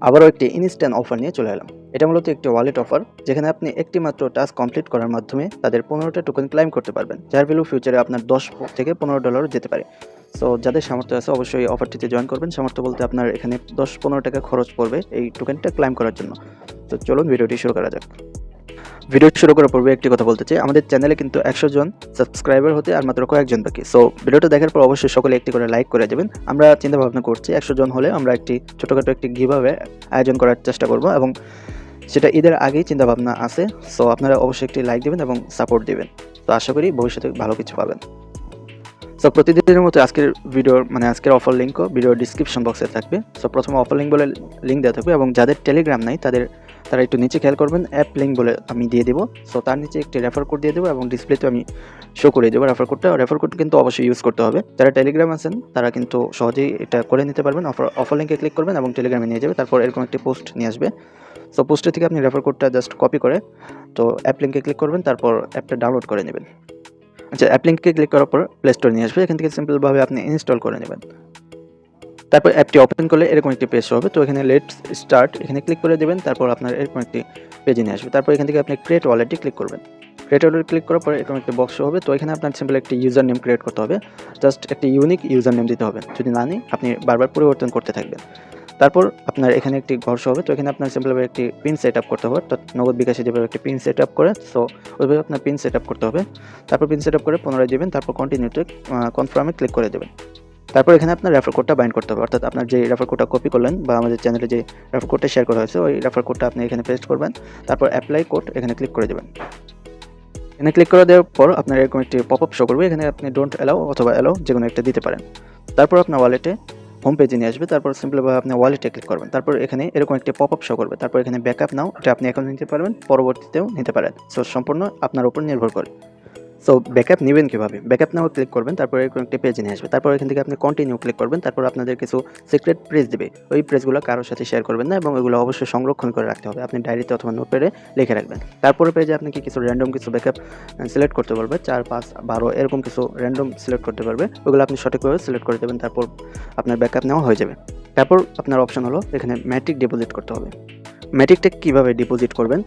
আবারও একটি instant offer নিয়ে চলে এলাম। এটা মূলত একটি ওয়ালেট অফার, যেখানে আপনি একটি মাত্র টাস্ক কমপ্লিট করার মাধ্যমে তাদের 15টা টোকেন ক্লাইম করতে পারবেন, যার ভ্যালু ফিউচারে আপনার $10 থেকে $15 যেতে পারে। সো যাদের সামর্থ্য আছে অবশ্যই এই অফারটিতে জয়েন করবেন। সামর্থ্য বলতে আপনার এখানে 10-15 টাকা খরচ পড়বে এই টোকেনটা ক্লাইম করার জন্য। তো চলুন ভিডিওটি শুরু করা যাক। ভিডিও শুরু করার পূর্বে একটি কথা বলতে চাই, আমাদের চ্যানেলে কিন্তু 100 জন সাবস্ক্রাইবার হতে আর মাত্র কয়েকজন বাকি। সো ভিডিওটা দেখার পর অবশ্যই সকলে একটি করে লাইক করে দেবেন। আমরা চিন্তা ভাবনা করছি 100 জন হলে আমরা একটি ছোটোখাটো একটি গিভঅ্যাওয়ে আয়োজন করার চেষ্টা করব, এবং সেটা ঈদের আগেই চিন্তা ভাবনা আছে। সো আপনারা অবশ্যই একটি লাইক দেবেন এবং সাপোর্ট দেবেন। তো আশা করি ভবিষ্যতে ভালো কিছু পাবেন। সো প্রতিদিনের মতো আজকের অফার লিঙ্কও ভিডিওর ডিসক্রিপশন বক্সে থাকবে। সো প্রথমে অফার লিঙ্ক বলে লিঙ্ক দেওয়া থাকবে, এবং যাদের টেলিগ্রাম নাই তারা একটু নিচে খেয়াল করবেন, অ্যাপ লিঙ্ক বলে আমি দিয়ে দেবো। সো তার নিচে একটি রেফার কোড দিয়ে দেবো, এবং ডিসপ্লেতে আমি শো করে দেবো রেফার কোড কিন্তু অবশ্যই ইউজ করতে হবে। যারা টেলিগ্রাম আছেন তারা কিন্তু সহজেই এটা করে নিতে পারবেন। অফার লিঙ্কে ক্লিক করবেন এবং টেলিগ্রামে নিয়ে যাবে, তারপর এরকম একটি পোস্ট নিয়ে আসবে। সো পোস্টের থেকে আপনি রেফার কোডটা জাস্ট কপি করে তো অ্যাপ লিঙ্কে ক্লিক করবেন, তারপর অ্যাপটা ডাউনলোড করে নেবেন। আচ্ছা, অ্যাপ লিঙ্কে ক্লিক করার পর প্লে স্টোর নিয়ে আসবে, এখান থেকে সিম্পলভাবে আপনি ইনস্টল করে নেবেন। তারপর অ্যাপটি ওপেন করলে এরকম একটি পেজ হবে। তো এখানে লেটস স্টার্ট এখানে ক্লিক করে দেবেন, তারপর আপনার এরকম একটি পেজে নিয়ে আসবে। তারপর এখান থেকে আপনি ক্রিয়েট ওয়ালেটে ক্লিক করবেন। ক্রিয়েট ওয়ালেট ক্লিক করার পরে এরকম একটি বক্স হবে। তো এখানে আপনার সিম্পল একটি ইউজার নেম ক্রিয়েট করতে হবে, জাস্ট একটি ইউনিক ইউজার নেম দিতে হবে। যদি না নিই আপনি বারবার পরিবর্তন করতে থাকবেন। তারপর আপনার এখানে একটি ঘর হবে। তো এখানে আপনার সিম্পলভাবে একটি পিন সেট আপ করতে হবে, অর্থাৎ নগদ বিকাশে যেভাবে একটি পিন সেট আপ করে, সো ওইভাবে আপনার পিন সেট আপ করতে হবে। তারপর পিন সেট আপ করে পুনরায় দেবেন, তারপর কন্টিনিউতে কনফার্মে ক্লিক করে দেবেন। তারপর এখানে আপনার রেফার কোডটা বাইন্ড করতে হবে, অর্থাৎ আপনার যে রেফার কোডটা কপি করলেন বা আমাদের চ্যানেলে যে রেফার কোডটা শেয়ার করা হয়েছে ওই রেফার কোডটা আপনি এখানে পেস্ট করবেন। তারপর অ্যাপ্লাই কোড এখানে ক্লিক করে দেবেন। এখানে ক্লিক করে দেওয়ার পর আপনার এরকম একটি পপআপ শো করবে, এখানে আপনি ডোন্ট অ্যালাউ অথবা অ্যালাউ যে কোনো একটা দিতে পারেন। তারপর আপনার ওয়ালেটে হোম পেজে নিয়ে আসবে, তারপর সিম্পলভাবে আপনি ওয়ালেটে ক্লিক করবেন। তারপর এখানে এরকম একটি পপআপ শো করবে, তারপর এখানে ব্যাকআপ নাও, এটা আপনি এখন নিতে পারবেন, পরবর্তীতেও নিতে পারেন। সো সম্পূর্ণ আপনার উপর নির্ভর করে। সো ব্যাকআপ নেবেন কীভাবে? ব্যাকআপ নাও ক্লিক করবেন, তারপর এরকম একটা পেজে নিয়ে আসবে। তারপর এখান থেকে আপনি কন্টিনিউ ক্লিক করবেন, তারপর আপনাদের কিছু সিক্রেট প্রেস দেবে, ওই প্রেসগুলো কারোর সাথে শেয়ার করবেন না, এবং ওইগুলো অবশ্যই সংরক্ষণ করে রাখতে হবে। আপনি ডায়েরিতে অথবা নোটপ্যাডে লিখে রাখবেন। তারপরে পেজে আপনি কিছু র্যান্ডম কিছু ব্যাকআপ সিলেক্ট করতে পারবে, 4, 5, 12 এরকম কিছু র্যান্ডম সিলেক্ট করতে পারবে, ওগুলো আপনি সঠিকভাবে সিলেক্ট করে দেবেন। তারপর আপনার ব্যাকআপ নেওয়া হয়ে যাবে। তারপর আপনার অপশন হলো এখানে ম্যাটিক ডিপোজিট করতে হবে। ম্যাটিকটা কীভাবে ডিপোজিট করবেন?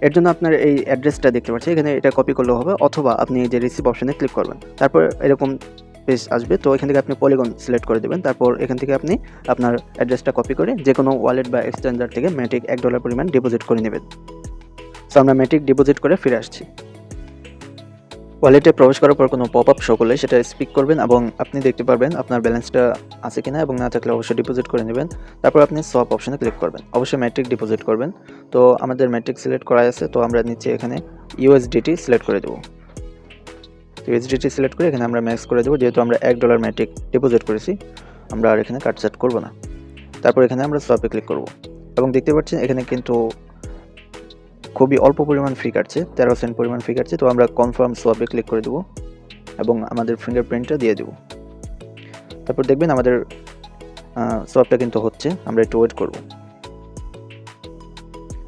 এর জন্য আপনার এই অ্যাড্রেসটা দেখতে পাচ্ছেন, এখানে এটা কপি করলেও হবে, অথবা আপনি এই যে রিসিভ অপশনে ক্লিক করবেন। তারপর এরকম পেজ আসবে। তো এখান থেকে আপনি পলিগন সিলেক্ট করে দেবেন। তারপর এখান থেকে আপনি আপনার অ্যাড্রেসটা কপি করে যে কোনো ওয়ালেট বা এক্সচেঞ্জার থেকে ম্যাটিক $1 পরিমাণ ডিপোজিট করে নেবেন। সো আমরা ম্যাটিক ডিপোজিট করে ফিরে আসছি। ওয়ালেটে প্রবেশ করার পর কোনো পপআপ শো করলে সেটা স্পিক করবেন, এবং আপনি দেখতে পারবেন আপনার ব্যালেন্সটা আছে কিনা, এবং না থাকলে অবশ্যই ডিপোজিট করে নেবেন। তারপর আপনি সোয়াপ অপশনে ক্লিক করবেন, অবশ্যই ম্যাট্রিক ডিপোজিট করবেন। তো আমাদের ম্যাট্রিক সিলেক্ট করা আছে, তো আমরা নিচে এখানে ইউএসডিটি সিলেক্ট করে দেবো। ইউএসডিটি সিলেক্ট করে এখানে আমরা ম্যাক্স করে দেবো, যেহেতু আমরা $1 ম্যাট্রিক ডিপোজিট করেছি, আমরা আর এখানে কাট সেট করবো না। তারপর এখানে আমরা সোয়াপে ক্লিক করব, এবং দেখতে পাচ্ছেন এখানে কিন্তু খুবই অল্প পরিমাণ ফি কাটছে, 13 সেন্ট পরিমাণ ফি কাটছে। তো আমরা কনফার্ম সোয়াপে ক্লিক করে দেবো এবং আমাদের ফিঙ্গারপ্রিন্টটা দিয়ে দেবো। তারপর দেখবেন আমাদের সোয়াপটা কিন্তু হচ্ছে, আমরা একটু ওয়েট করব।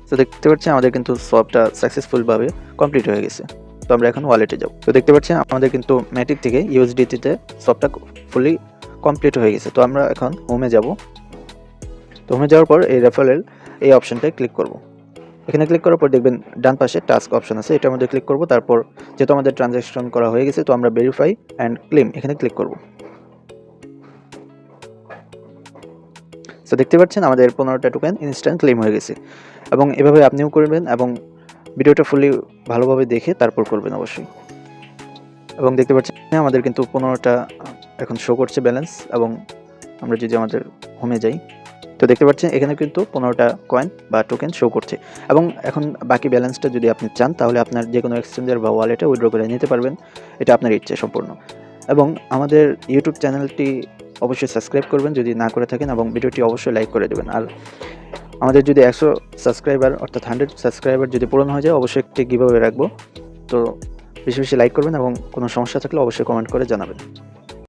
তো দেখতে পাচ্ছেন আমাদের কিন্তু সোয়াপটা সাকসেসফুলভাবে কমপ্লিট হয়ে গেছে। তো আমরা এখন ওয়ালেটে যাব। তো দেখতে পাচ্ছেন আমাদের কিন্তু ম্যাটিক থেকে ইউএসডিটিতে সোয়াপটা ফুলি কমপ্লিট হয়ে গেছে। তো আমরা এখন হোমে যাব। তো হোমে যাওয়ার পর এই রেফারেল এই অপশনটায় ক্লিক করব। এখানে ক্লিক করার পর দেখবেন ডান পাশে টাস্ক অপশন আছে, এটার মধ্যে ক্লিক করব। তারপর যেহেতু আমাদের ট্রানজ্যাকশন করা হয়ে গেছে, তো আমরা ভেরিফাই অ্যান্ড ক্লেম এখানে ক্লিক করব। তো দেখতে পাচ্ছেন আমাদের 15টা টোকেন ইনস্ট্যান্ট ক্লেম হয়ে গেছে, এবং এভাবে আপনিও করবেন, এবং ভিডিওটা ফুলি ভালোভাবে দেখে তারপর করবেন অবশ্যই। এবং দেখতে পাচ্ছেন আমাদের কিন্তু 15টা এখন শো করছে ব্যালেন্স, এবং আমরা যদি আমাদের হোমে যাই, তো দেখতে পাচ্ছেন এখানে কিন্তু 15টা কয়েন বা টোকেন শো করছে। এবং এখন বাকি ব্যালেন্সটা যদি আপনি চান তাহলে আপনার যে কোনো এক্সচেঞ্জার বা ওয়ালেটে উইথড্র করে নিতে পারবেন, এটা আপনার ইচ্ছে সম্পূর্ণ। এবং আমাদের ইউটিউব চ্যানেলটি অবশ্যই সাবস্ক্রাইব করবেন যদি না করে থাকেন, এবং ভিডিওটি অবশ্যই লাইক করে দেবেন। আর আমাদের যদি 100 সাবস্ক্রাইবার অর্থাৎ 100 সাবস্ক্রাইবার যদি পূরণ হয়ে যায়, অবশ্যই একটি গিভঅ্যাওয়ে রাখবো। তো বেশি বেশি লাইক করবেন, এবং কোনো সমস্যা থাকলে অবশ্যই কমেন্ট করে জানাবেন।